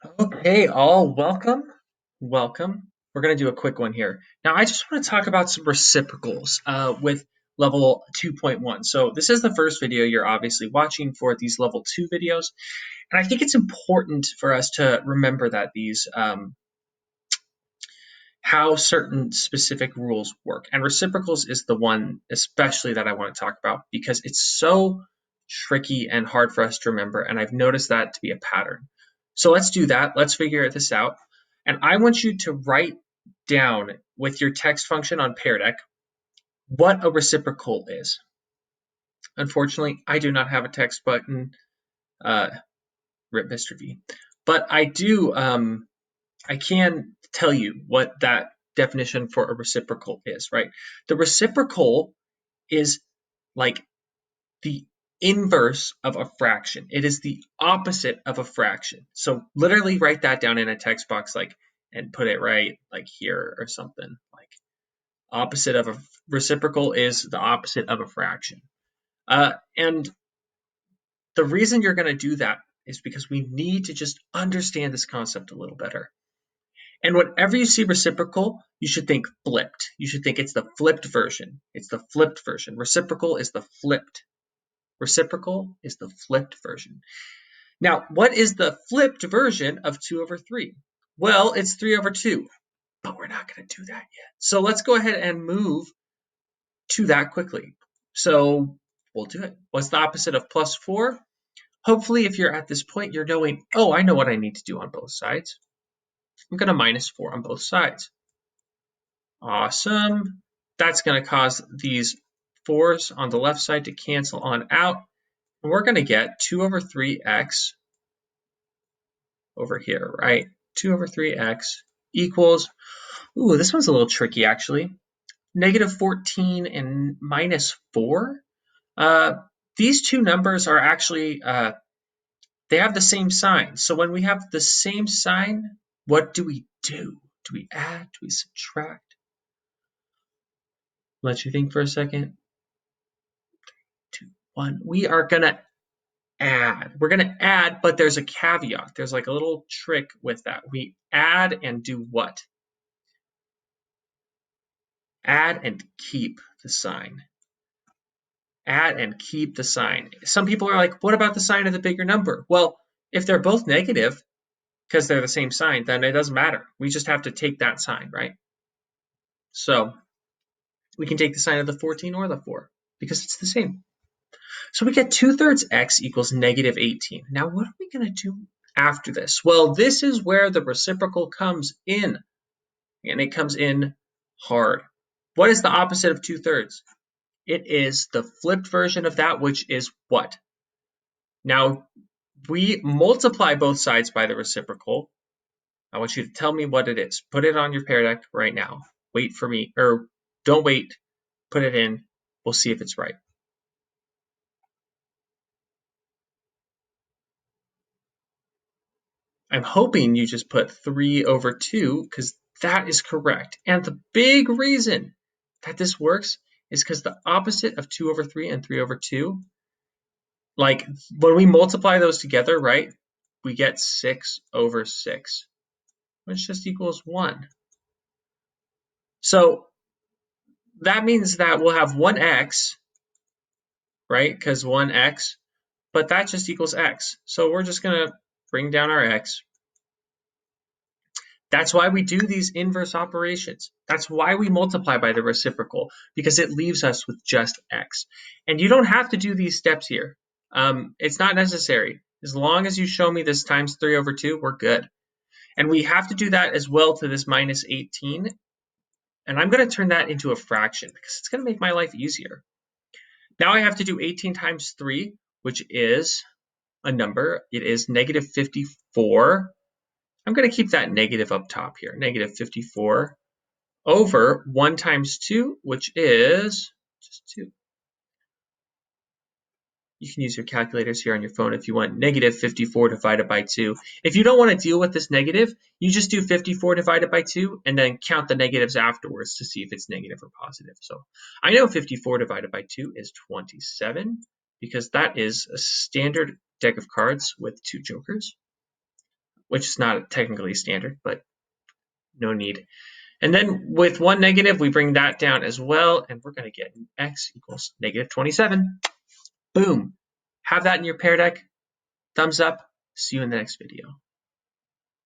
Okay, all welcome. Welcome. We're going to do a quick one here. Now, I just want to talk about some reciprocals with level 2.1. So this is the first video you're obviously watching for these level 2 videos. And I think it's important for us to remember that these how certain specific rules work. And reciprocals is the one especially that I want to talk about because it's so tricky and hard for us to remember. And I've noticed that to be a pattern. So let's do that. Let's figure this out. And I want you to write down with your text function on Pear Deck what a reciprocal is. Unfortunately, I do not have a text button, uh, rip Mr. V, but I can tell you what that definition for a reciprocal is, right? The reciprocal is like the inverse of a fraction. It is the opposite of a fraction. So literally write that down in a text box and put it right like here or something. Like opposite of a reciprocal is the opposite of a fraction. And the reason you're going to do that is because we need to just understand this concept a little better. And whenever you see reciprocal, you should think flipped. You should think it's the flipped version. It's the flipped version. Reciprocal is the flipped. Reciprocal is the flipped version. Now, what is the flipped version of 2 over 3? Well, it's 3 over 2, but we're not going to do that yet. So let's go ahead and move to that quickly. So we'll do it. What's the opposite of plus 4? Hopefully, if you're at this point, you're knowing, oh, I know what I need to do on both sides. I'm going to minus 4 on both sides. Awesome. That's going to cause these 4s on the left side to cancel on out. And we're going to get 2 over 3x over here, right? 2 over 3x equals, ooh, this one's a little tricky actually. Negative 14 and minus 4. These two numbers are actually, they have the same sign. So when we have the same sign, what do we do? Do we add? Do we subtract? Let you think for a second. 2, 1. We are going to add. We're going to add, but there's a caveat. There's like a little trick with that. We add and do what? Add and keep the sign. Add and keep the sign. Some people are like, what about the sign of the bigger number? Well, if they're both negative, because they're the same sign, then it doesn't matter. We just have to take that sign, right? So we can take the sign of the 14 or the 4 because it's the same. So we get 2/3 x equals negative 18. Now, what are we going to do after this? Well, this is where the reciprocal comes in, and it comes in hard. What is the opposite of 2/3? It is the flipped version of that, which is what? Now, we multiply both sides by the reciprocal. I want you to tell me what it is. Put it on your Pear Deck right now. Wait for me, or don't wait. Put it in. We'll see if it's right. I'm hoping you just put 3 over 2 because that is correct. And the big reason that this works is because the opposite of 2 over 3 and 3 over 2, like when we multiply those together, right, we get 6 over 6, which just equals 1. So that means that we'll have 1x, right, because 1x, but that just equals x. So we're just going to bring down our x. That's why we do these inverse operations. That's why we multiply by the reciprocal, because it leaves us with just x. And you don't have to do these steps here. It's not necessary. As long as you show me this times 3 over 2, we're good. And we have to do that as well to this minus 18. And I'm going to turn that into a fraction because it's going to make my life easier. Now I have to do 18 times 3, which is a number. It is negative 54. I'm going to keep that negative up top here, negative 54 over 1 times 2, which is just 2. You can use your calculators here on your phone if you want. Negative 54 divided by 2. If you don't want to deal with this negative, you just do 54 divided by 2 and then count the negatives afterwards to see if it's negative or positive. So I know 54 divided by 2 is 27 because that is a standard deck of cards with 2 jokers. which is not technically standard, but no need. And then with one negative, we bring that down as well, and we're going to get x equals negative 27. Boom. Have that in your pair deck. Thumbs up. See you in the next video.